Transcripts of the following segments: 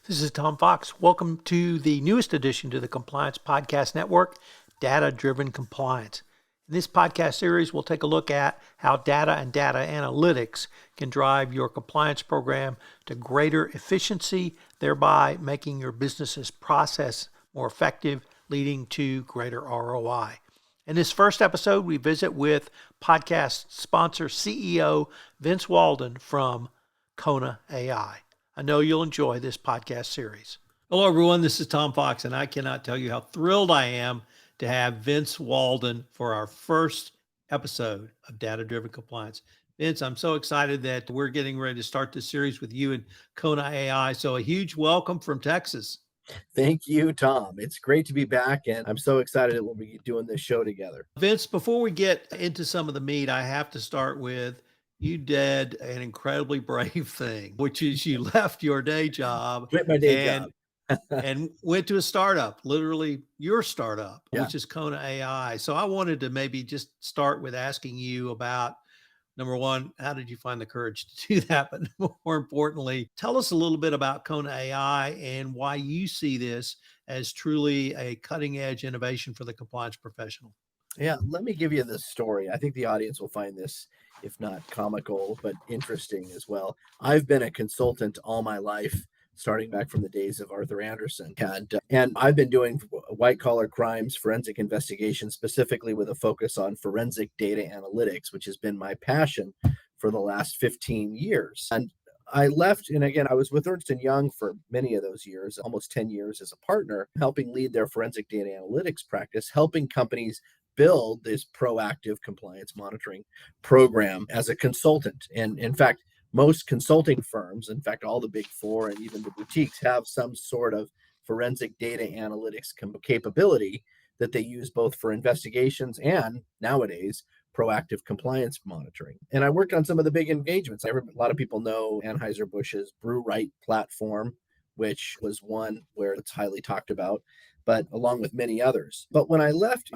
This is Tom Fox. Welcome to the newest addition to the Compliance Podcast Network, Data Driven Compliance. In this podcast series, we'll take a look at how data and data analytics can drive your compliance program to greater efficiency, thereby making your business's process more effective, leading to greater ROI. In this first episode, we visit with podcast sponsor CEO Vince Walden from Kona AI. I know you'll enjoy this podcast series. Hello, everyone. This is Tom Fox, and I cannot tell you how thrilled I am to have Vince Walden for our first episode of Data Driven Compliance. Vince, I'm so excited that we're getting ready to start this series with you and Kona AI. So a huge welcome from Texas. Thank you, Tom. It's great to be back, and I'm so excited that we'll be doing this show together. Vince, before we get into some of the meat, I have to start with you did an incredibly brave thing, which is you left your day job Quit my day job. and went to a startup, literally your startup, Yeah. which is Kona AI. So I wanted to maybe just start with asking you about, number one, how did you find the courage to do that? But more importantly, tell us a little bit about Kona AI and why you see this as truly a cutting edge innovation for the compliance professional. Yeah, let me give you this story. I think the audience will find this, if not comical, but interesting as well. I've been a consultant all my life, starting back from the days of Arthur Andersen. And I've been doing white collar crimes, forensic investigation, specifically with a focus on forensic data analytics, which has been my passion for the last 15 years. And I left, and again, I was with Ernst & Young for many of those years, almost 10 years as a partner, helping lead their forensic data analytics practice, helping companies build this proactive compliance monitoring program as a consultant. And in fact, most consulting firms, in fact, all the big four and even the boutiques have some sort of forensic data analytics capability that they use both for investigations and nowadays proactive compliance monitoring. And I worked on some of the big engagements. A lot of people know Anheuser Busch's BrewRite platform, which was one where it's highly talked about, but along with many others. But when I left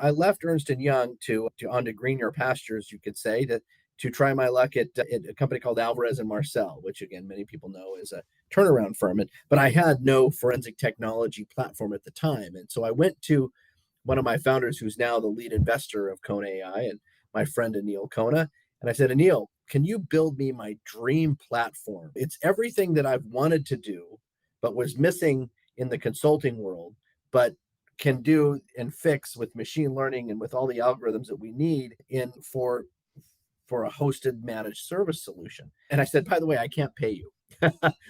Ernst & Young to onto greener pastures, you could say, to try my luck at a company called Alvarez and Marcel, which again, many people know is a turnaround firm. But I had no forensic technology platform at the time. And so I went to one of my founders, who's now the lead investor of Kona AI, and my friend Anil Kona. And I said, Anil, can you build me my dream platform? It's everything that I've wanted to do, but was missing in the consulting world, but can do and fix with machine learning and with all the algorithms that we need for a hosted managed service solution. And I said, by the way, I can't pay you.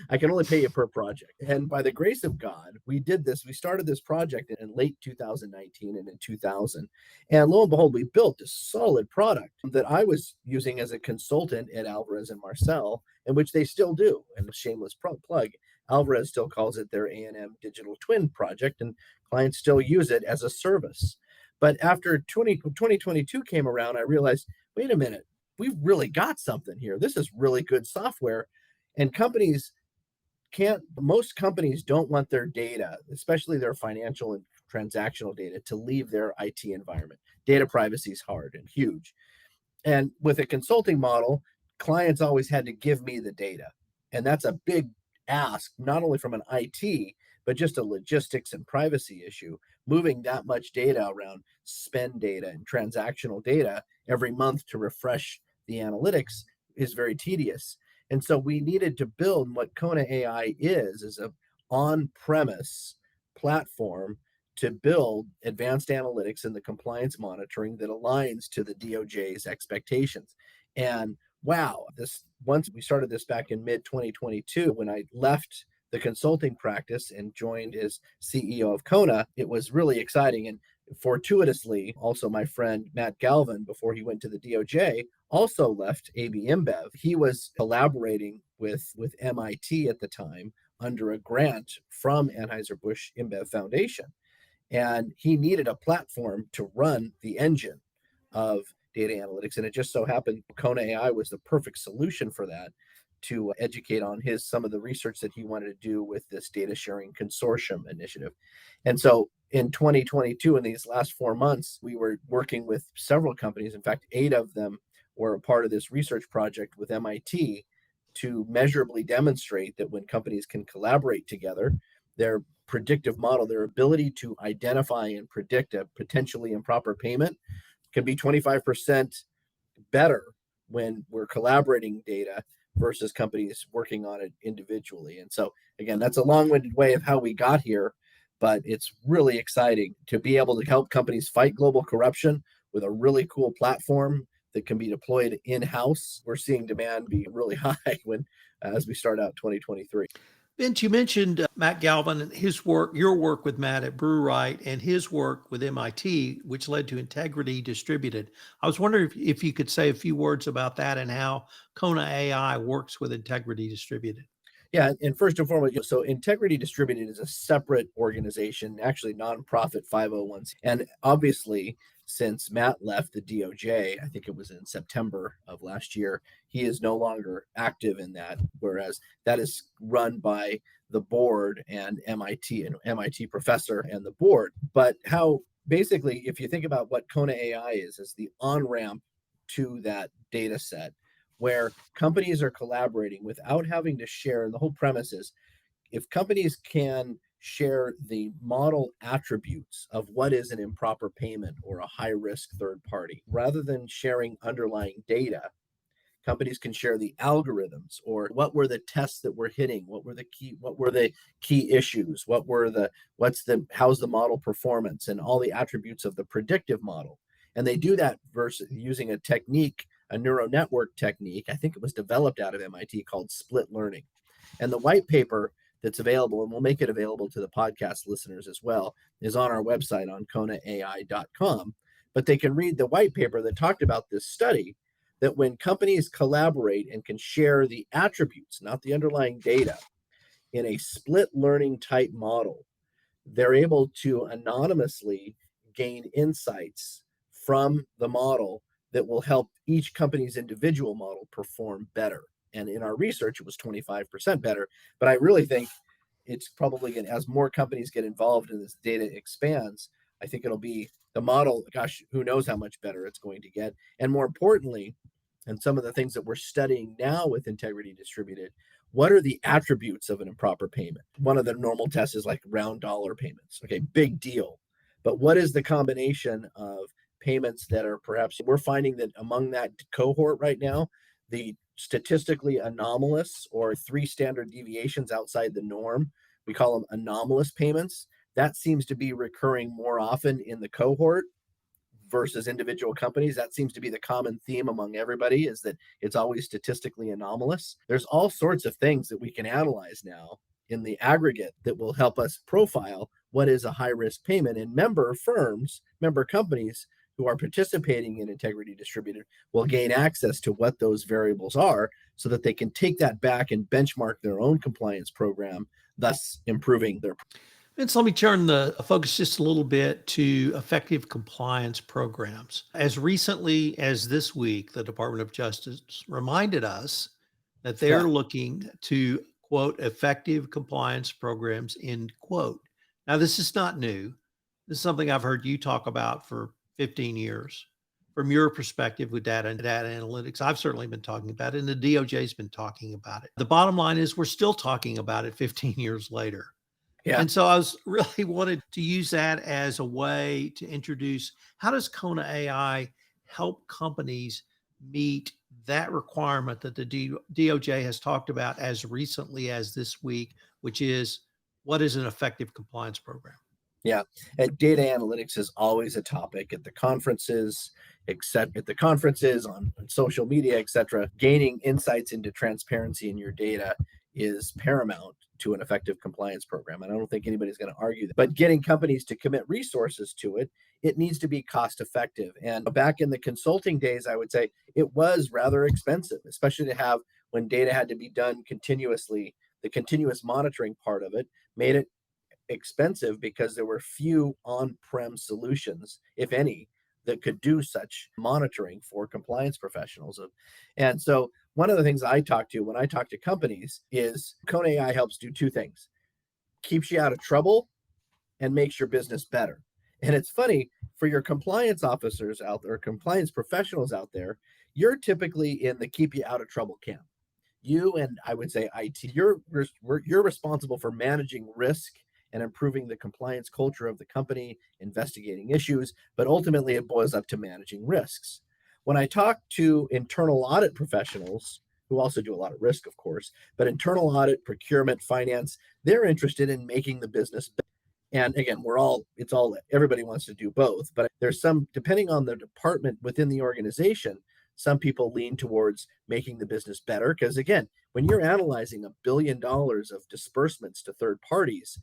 I can only pay you per project. And by the grace of God, we did this. We started this project in late 2019 and in 2000. And lo and behold, we built a solid product that I was using as a consultant at Alvarez and Marcel, and which they still do. And a shameless plug, Alvarez still calls it their A&M digital twin project, and clients still use it as a service. But after 2022 came around, I realized, wait a minute, we've really got something here. This is really good software. And most companies don't want their data, especially their financial and transactional data, to leave their IT environment. Data privacy is hard and huge. And with a consulting model, clients always had to give me the data. And that's a big ask, not only from an IT, but just a logistics and privacy issue. Moving that much data around, spend data and transactional data every month to refresh the analytics is very tedious. And so we needed to build what Kona AI is a on-premise platform to build advanced analytics in the compliance monitoring that aligns to the DOJ's expectations. And wow, once we started this back in mid 2022, when I left the consulting practice and joined as CEO of Kona, it was really exciting. And fortuitously, also my friend Matt Galvin, before he went to the DOJ, also left AB InBev. He was collaborating with MIT at the time under a grant from Anheuser-Busch InBev Foundation. And he needed a platform to run the engine of data analytics. And it just so happened Kona AI was the perfect solution for that, to educate on some of the research that he wanted to do with this data sharing consortium initiative. And so in 2022, in these last 4 months, we were working with several companies. In fact, 8 of them were a part of this research project with MIT to measurably demonstrate that when companies can collaborate together, their predictive model, their ability to identify and predict a potentially improper payment can be 25% better when we're collaborating data versus companies working on it individually. And so, again, that's a long-winded way of how we got here, but it's really exciting to be able to help companies fight global corruption with a really cool platform that can be deployed in-house. We're seeing demand be really high when as we start out 2023. Vince, you mentioned Matt Galvin and his work, your work with Matt at BrewRite, and his work with MIT, which led to Integrity Distributed. I was wondering if you could say a few words about that and how Kona AI works with Integrity Distributed. Yeah, and first and foremost, so Integrity Distributed is a separate organization, actually nonprofit 501. And obviously, since Matt left the DOJ, I think it was in September of last year, he is no longer active in that, whereas that is run by the board and an MIT professor and the board. But how basically, if you think about what Kona AI is the on-ramp to that data set where companies are collaborating without having to share. And the whole premise is if companies can share the model attributes of what is an improper payment or a high risk third party, rather than sharing underlying data, companies can share the algorithms or what were the tests that we're hitting, what were the key issues, how's the model performance and all the attributes of the predictive model. And they do that versus using a technique, a neural network technique, I think it was developed out of MIT, called split learning. And the white paper that's available, and we'll make it available to the podcast listeners as well, is on our website on konaai.com. But they can read the white paper that talked about this study, that when companies collaborate and can share the attributes, not the underlying data, in a split learning type model, they're able to anonymously gain insights from the model that will help each company's individual model perform better. And in our research, it was 25% better. But I really think it's probably going to, as more companies get involved and this data expands, I think it'll be the model, gosh, who knows how much better it's going to get. And more importantly, and some of the things that we're studying now with Integrity Distributed, what are the attributes of an improper payment? One of the normal tests is like round dollar payments. Okay, big deal. But what is the combination of payments that are perhaps, we're finding that among that cohort right now, the statistically anomalous or 3 standard deviations outside the norm, we call them anomalous payments, that seems to be recurring more often in the cohort versus individual companies. That seems to be the common theme among everybody, is that it's always statistically anomalous. There's all sorts of things that we can analyze now in the aggregate that will help us profile what is a high risk payment. And member companies who are participating in Integrity Distributed will gain access to what those variables are so that they can take that back and benchmark their own compliance program, thus improving their. Vince, let me turn the focus just a little bit to effective compliance programs. As recently as this week, the Department of Justice reminded us that they're looking to, quote, effective compliance programs, end quote. Now, this is not new. This is something I've heard you talk about for 15 years. From your perspective with data and data analytics, I've certainly been talking about it, and the DOJ's been talking about it. The bottom line is we're still talking about it 15 years later. Yeah. And so I was really wanted to use that as a way to introduce how does Kona AI help companies meet that requirement that the DOJ has talked about as recently as this week, which is what is an effective compliance program? Yeah, and data analytics is always a topic at the conferences, except at the conferences on social media, etc. Gaining insights into transparency in your data is paramount to an effective compliance program. And I don't think anybody's going to argue that. But getting companies to commit resources to it, it needs to be cost effective. And back in the consulting days, I would say it was rather expensive, especially to have when data had to be done continuously. The continuous monitoring part of it made it expensive because there were few on-prem solutions, if any, that could do such monitoring for compliance professionals. And so one of the things I talk to when I talk to companies is Kona AI helps do 2 things: keeps you out of trouble and makes your business better. And it's funny, for your compliance officers out there, compliance professionals out there, you're typically in the keep you out of trouble camp. You and I would say IT, you're responsible for managing risk and improving the compliance culture of the company, investigating issues, but ultimately it boils up to managing risks. When I talk to internal audit professionals, who also do a lot of risk, of course, but internal audit, procurement, finance, they're interested in making the business better. And again, everybody wants to do both, but there's some, depending on the department within the organization, some people lean towards making the business better. Because again, when you're analyzing $1 billion of disbursements to third parties,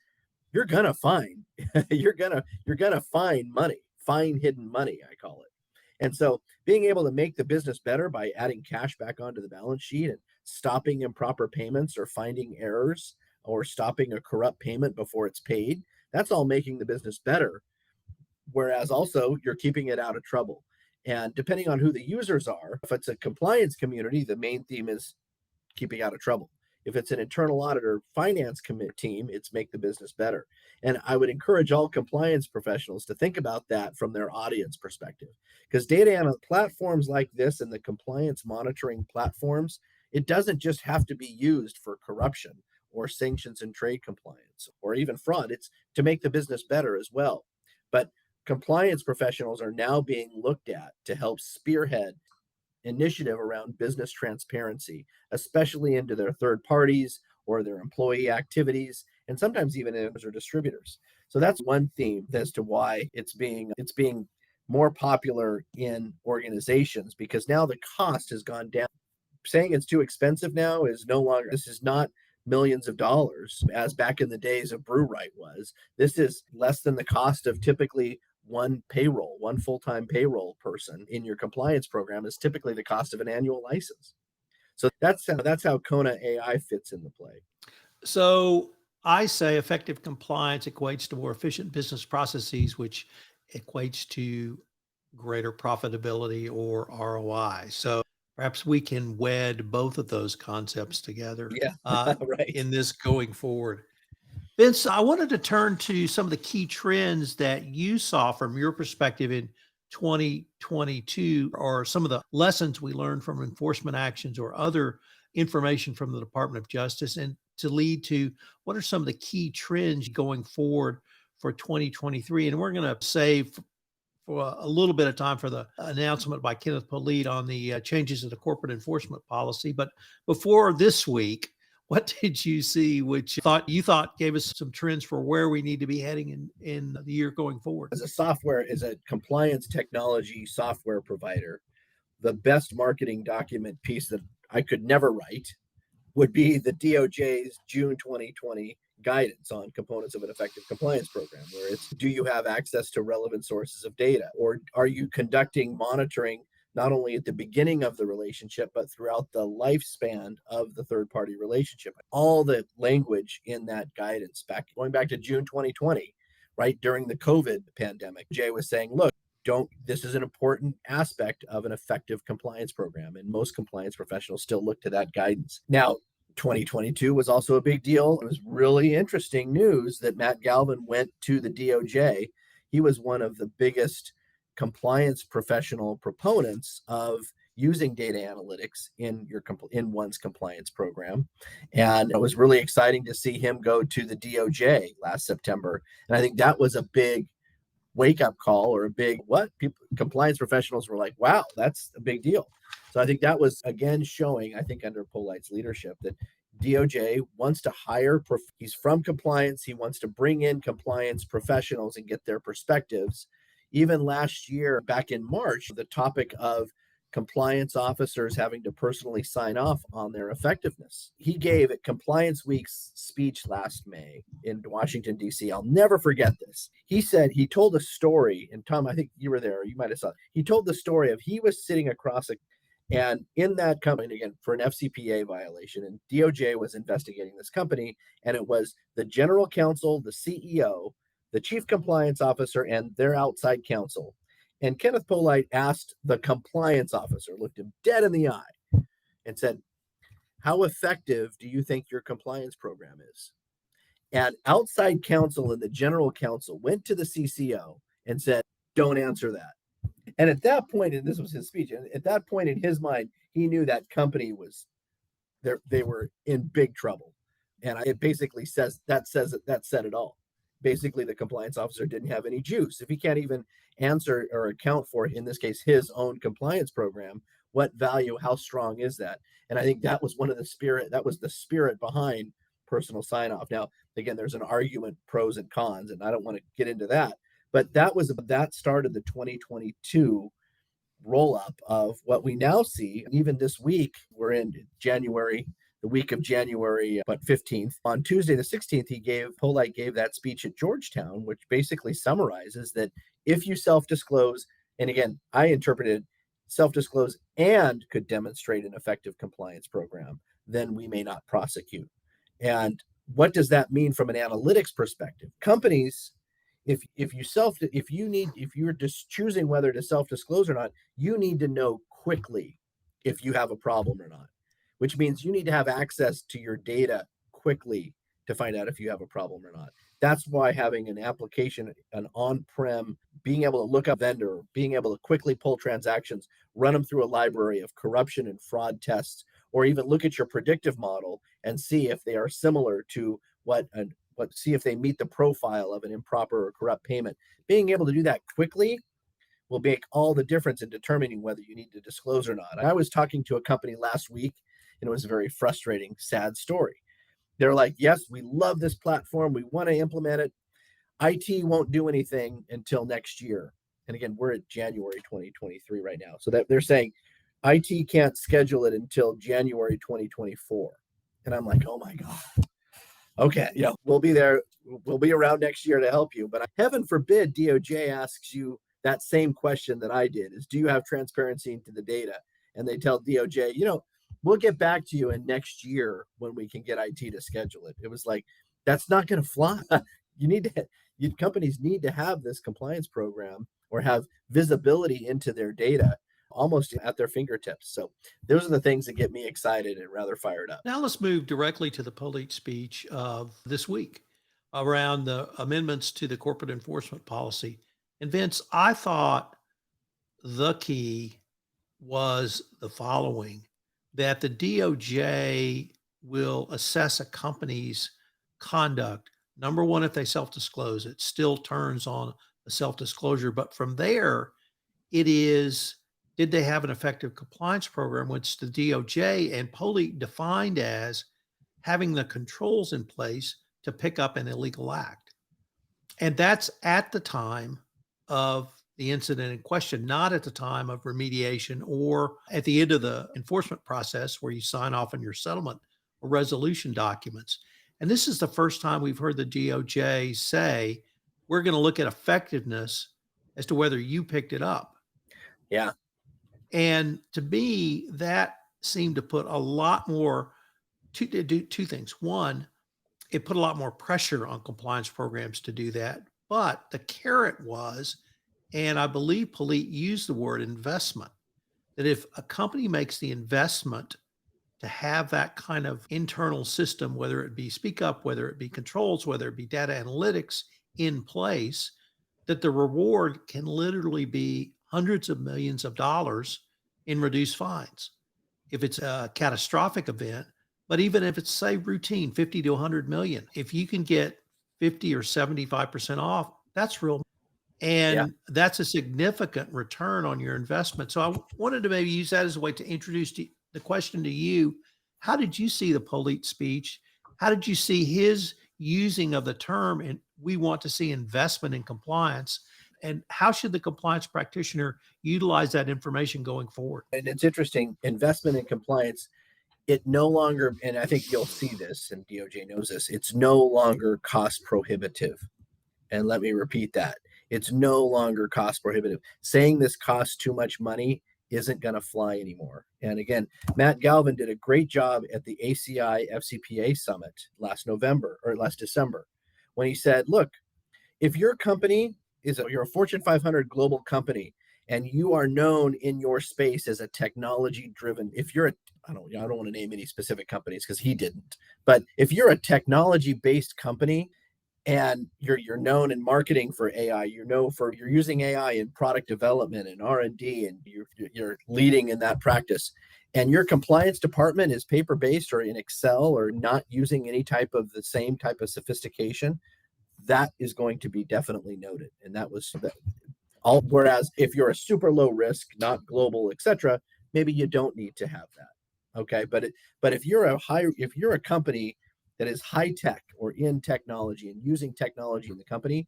you're gonna find you're gonna find money, find hidden money, I call it. And so being able to make the business better by adding cash back onto the balance sheet and stopping improper payments or finding errors or stopping a corrupt payment before it's paid, that's all making the business better. Whereas also you're keeping it out of trouble. And depending on who the users are, if it's a compliance community, the main theme is keeping out of trouble. If it's an internal auditor finance commit team, it's make the business better. And I would encourage all compliance professionals to think about that from their audience perspective. Because platforms like this and the compliance monitoring platforms, it doesn't just have to be used for corruption or sanctions and trade compliance or even fraud. It's to make the business better as well. But compliance professionals are now being looked at to help spearhead initiative around business transparency, especially into their third parties or their employee activities, and sometimes even as their distributors. So that's one theme as to why it's being more popular in organizations, because now the cost has gone down. Saying it's too expensive now is no longer, this is not millions of dollars as back in the days of BrewRite was. This is less than the cost of typically one full-time payroll person in your compliance program is typically the cost of an annual license. So that's how Kona AI fits into play. So I say effective compliance equates to more efficient business processes, which equates to greater profitability or ROI. So perhaps we can wed both of those concepts together Yeah, right. in this going forward. Vince, I wanted to turn to some of the key trends that you saw from your perspective in 2022, or some of the lessons we learned from enforcement actions or other information from the Department of Justice, and to lead to what are some of the key trends going forward for 2023. And we're going to save for a little bit of time for the announcement by Kenneth Polite on the changes in the corporate enforcement policy. But before this week, what did you see which you thought gave us some trends for where we need to be heading in the year going forward? As a compliance technology software provider, the best marketing document piece that I could never write would be the DOJ's June 2020 guidance on components of an effective compliance program, where it's, do you have access to relevant sources of data? Or are you conducting monitoring not only at the beginning of the relationship, but throughout the lifespan of the third party relationship? All the language in that guidance, going back to June 2020, right during the COVID pandemic, Jay was saying, look, this is an important aspect of an effective compliance program, and most compliance professionals still look to that guidance. Now, 2022 was also a big deal. It was really interesting news that Matt Galvin went to the DOJ. He was one of the biggest compliance professional proponents of using data analytics in one's compliance program, and it was really exciting to see him go to the DOJ last September. And I think that was a big wake up call, or a big what people, compliance professionals were like, wow, that's a big deal. So I think that was again showing, I think under Polite's leadership, that DOJ wants to hire, he's from compliance, he wants to bring in compliance professionals and get their perspectives. Even last year, back in March, the topic of compliance officers having to personally sign off on their effectiveness. He gave at Compliance Week's speech last May in Washington, D.C. I'll never forget this. He told a story, and Tom, I think you were there, you might have saw it. He told the story of he was sitting across and in that company, again, for an FCPA violation, and DOJ was investigating this company, and it was the general counsel, the CEO, the chief compliance officer, and their outside counsel. And Kenneth Polite asked the compliance officer, looked him dead in the eye, and said, how effective do you think your compliance program is? And outside counsel and the general counsel went to the CCO and said, don't answer that. And at that point, and this was his speech, and at that point in his mind, he knew that company was they were in big trouble. And it basically says that said it all. Basically, the compliance officer didn't have any juice. If he can't even answer or account for, in this case, his own compliance program, what value, how strong is that? And I think that was the spirit behind personal sign off. Now, again, there's an argument, pros and cons, and I don't want to get into that. But that started the 2022 roll up of what we now see. Even this week, we're in January, the week of January, 15th. On Tuesday, the 16th, Polite gave that speech at Georgetown, which basically summarizes that if you self disclose, and again, I interpreted self disclose and could demonstrate an effective compliance program, then we may not prosecute. And what does that mean from an analytics perspective? Companies, if you're just choosing whether to self-disclose or not, you need to know quickly if you have a problem or not, which means you need to have access to your data quickly to find out if you have a problem or not. That's why having an application, an on-prem, being able to look up vendor, being able to quickly pull transactions, run them through a library of corruption and fraud tests, or even look at your predictive model and see if they are similar to see if they meet the profile of an improper or corrupt payment. Being able to do that quickly will make all the difference in determining whether you need to disclose or not. I was talking to a company last week, and it was a very frustrating, sad story. They're like, yes, we love this platform. We want to implement it. IT won't do anything until next year. And again, we're at January 2023 right now. So that they're saying IT can't schedule it until January 2024. And I'm like, oh my God. Okay, we'll be there. We'll be around next year to help you. But heaven forbid DOJ asks you that same question that I did is, do you have transparency into the data? And they tell DOJ, we'll get back to you in next year when we can get IT to schedule it. It was like, that's not going to fly. Companies need to have this compliance program or have visibility into their data almost at their fingertips. So those are the things that get me excited and rather fired up. Now let's move directly to the Polite speech of this week around the amendments to the corporate enforcement policy. And Vince, I thought the key was the following, that the DOJ will assess a company's conduct. Number one, if they self-disclose, it still turns on a self-disclosure. But from there, it is, did they have an effective compliance program, which the DOJ and Polite defined as having the controls in place to pick up an illegal act. And that's at the time of the incident in question, not at the time of remediation or at the end of the enforcement process where you sign off on your settlement or resolution documents. And this is the first time we've heard the DOJ say, we're going to look at effectiveness as to whether you picked it up. Yeah. And to me, that seemed to put a lot more, to do two things. One, it put a lot more pressure on compliance programs to do that. But the carrot was, and I believe Polite used the word investment, that if a company makes the investment to have that kind of internal system, whether it be speak up, whether it be controls, whether it be data analytics in place, that the reward can literally be hundreds of millions of dollars in reduced fines if it's a catastrophic event. But even if it's, say, routine, 50 to 100 million, if you can get 50 or 75% off, that's real. And that's a significant return on your investment. So I wanted to maybe use that as a way to introduce the question to you. How did you see the Polite speech? How did you see his using of the term, and we want to see investment in compliance? And how should the compliance practitioner utilize that information going forward? And it's interesting, investment in compliance, it no longer, and I think you'll see this, and DOJ knows this, it's no longer cost prohibitive. And let me repeat that. It's no longer cost prohibitive. Saying this costs too much money isn't going to fly anymore. And again, Matt Galvin did a great job at the ACI FCPA summit last December, when he said, look, if your company you're a Fortune 500 global company and you are known in your space as a technology driven, I don't want to name any specific companies because he didn't, but if you're a technology based company, and you're known in marketing for AI, you're using AI in product development and R&D, and you're leading in that practice, and your compliance department is paper based or in Excel or not using any type of the same type of sophistication, that is going to be definitely noted. And that was that all. Whereas if you're a super low risk, not global, etc., maybe you don't need to have that. Okay, but if you're a company that is high tech or in technology and using technology in the company,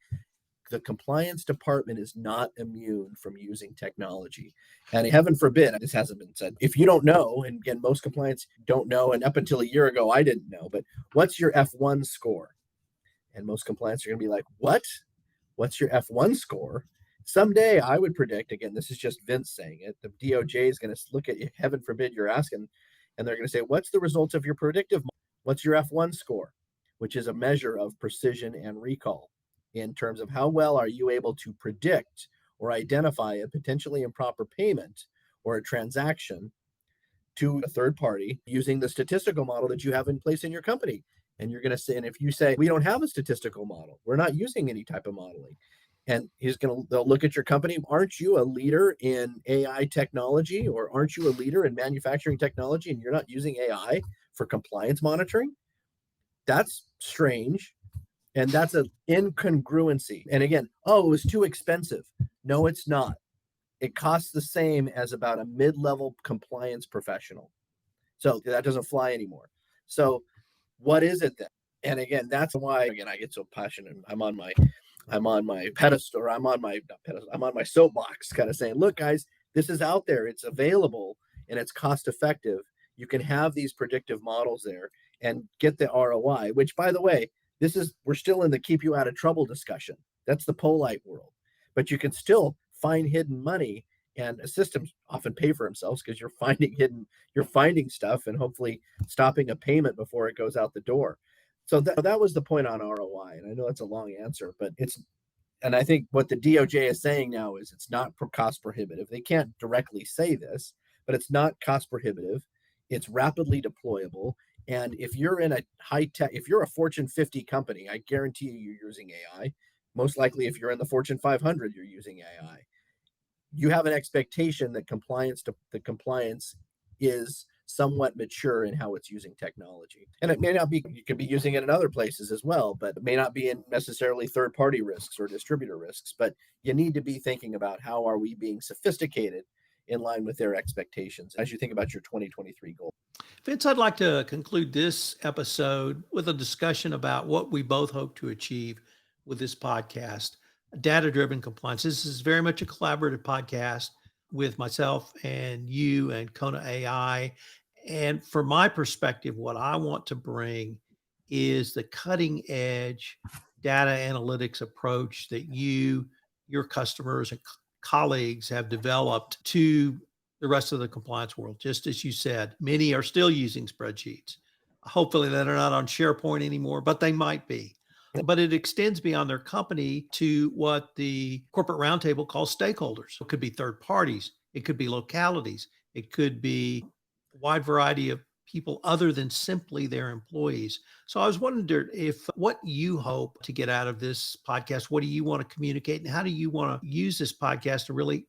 the compliance department is not immune from using technology. And heaven forbid, this hasn't been said, if you don't know, and again, most compliance don't know, and up until a year ago, I didn't know, but what's your F1 score? And most compliance are going to be like, what? What's your F1 score? Someday I would predict, again, this is just Vince saying it, the DOJ is going to look at you, heaven forbid you're asking, and they're going to say, what's the results of your predictive model? What's your F1 score? Which is a measure of precision and recall in terms of how well are you able to predict or identify a potentially improper payment or a transaction to a third party using the statistical model that you have in place in your company. And you're going to say, and if you say, we don't have a statistical model, we're not using any type of modeling. And they'll look at your company. Aren't you a leader in AI technology, or aren't you a leader in manufacturing technology, and you're not using AI for compliance monitoring? That's strange. And that's an incongruency. And again, oh, it was too expensive. No, it's not. It costs the same as about a mid-level compliance professional. So that doesn't fly anymore. So what is it then? And again, that's why again I get so passionate. I'm on my pedestal, or I'm on my soapbox, kind of saying, look, guys, this is out there, it's available, and it's cost effective. You can have these predictive models there and get the ROI, which, by the way, we're still in the keep you out of trouble discussion. That's the polite world. But you can still find hidden money, and systems often pay for themselves because you're finding stuff and hopefully stopping a payment before it goes out the door. So that was the point on ROI. And I know that's a long answer, but and I think what the DOJ is saying now is it's not cost prohibitive. They can't directly say this, but it's not cost prohibitive. It's rapidly deployable. And if you're in a high tech, if you're a Fortune 50 company, I guarantee you're using AI. Most likely, if you're in the Fortune 500, you're using AI. You have an expectation that the compliance is somewhat mature in how it's using technology. And it may not be, you could be using it in other places as well, but it may not be in necessarily third party risks or distributor risks. But you need to be thinking about how are we being sophisticated in line with their expectations as you think about your 2023 goal. Vince, I'd like to conclude this episode with a discussion about what we both hope to achieve with this podcast, data driven compliance. This is very much a collaborative podcast with myself and you and Kona AI. And from my perspective, what I want to bring is the cutting edge data analytics approach that your customers and colleagues have developed to the rest of the compliance world. Just as you said, many are still using spreadsheets. Hopefully, they're not on SharePoint anymore, but they might be. But it extends beyond their company to what the corporate roundtable calls stakeholders. It could be third parties, it could be localities, it could be a wide variety of people other than simply their employees. So I was wondering if what you hope to get out of this podcast, what do you want to communicate, and how do you want to use this podcast to really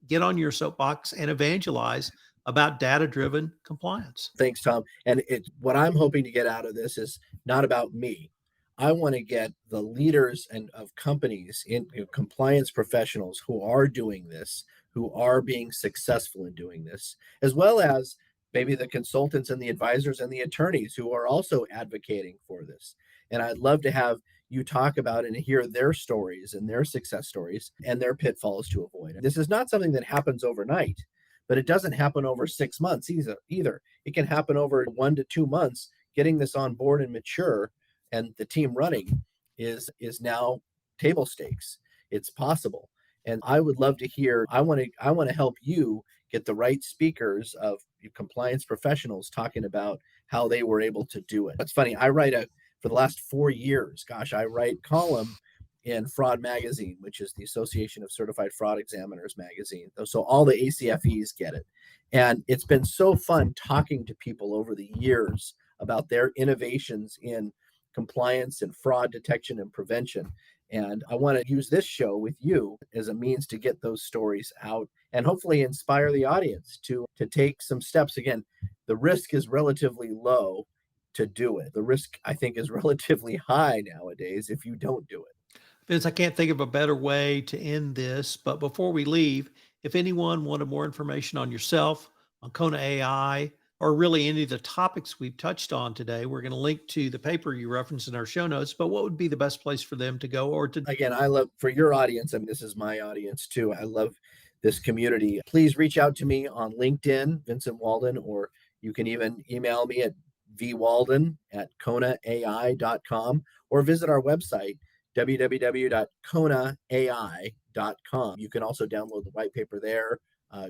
get on your soapbox and evangelize about data-driven compliance? Thanks, Tom. And what I'm hoping to get out of this is not about me. I want to get the leaders and of companies in compliance professionals who are doing this, who are being successful in doing this, as well as maybe the consultants and the advisors and the attorneys who are also advocating for this. And I'd love to have you talk about and hear their stories and their success stories and their pitfalls to avoid. This is not something that happens overnight, but it doesn't happen over 6 months either. It can happen over 1 to 2 months. Getting this on board and mature and the team running is now table stakes. It's possible. And I would love to hear, I want to help you get the right speakers of compliance professionals talking about how they were able to do it. It's funny, for the last 4 years, I write column in Fraud Magazine, which is the Association of Certified Fraud Examiners magazine. So all the ACFEs get it. And it's been so fun talking to people over the years about their innovations in compliance and fraud detection and prevention. And I want to use this show with you as a means to get those stories out and hopefully inspire the audience to take some steps. Again, the risk is relatively low to do it. The risk, I think, is relatively high nowadays if you don't do it. Vince, I can't think of a better way to end this, but before we leave, if anyone wanted more information on yourself, on Kona AI, or really any of the topics we've touched on today, we're going to link to the paper you referenced in our show notes. But what would be the best place for them to go or to? Again, I love for your audience. I mean, this is my audience too. I love this community. Please reach out to me on LinkedIn, Vincent Walden, or you can even email me at vwalden@konaai.com or visit our website, www.konaai.com. You can also download the white paper there.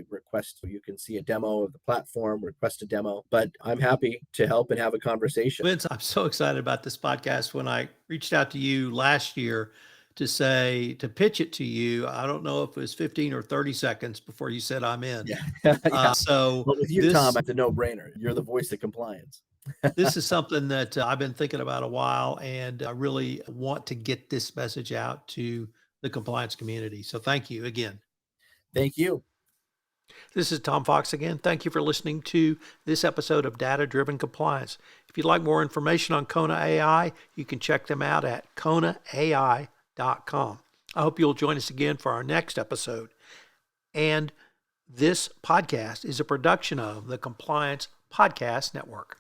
Request, you can see a demo of the platform, request a demo, but I'm happy to help and have a conversation. Vince, I'm so excited about this podcast. When I reached out to you last year to pitch it to you, I don't know if it was 15 or 30 seconds before you said I'm in. Yeah. Yeah. So Well, with you, Tom, it's a no-brainer. You're the voice of compliance. This is something that I've been thinking about a while, and I really want to get this message out to the compliance community. So thank you again. Thank you. This is Tom Fox again. Thank you for listening to this episode of Data Driven Compliance. If you'd like more information on Kona AI, you can check them out at konaai.com. I hope you'll join us again for our next episode. And this podcast is a production of the Compliance Podcast Network.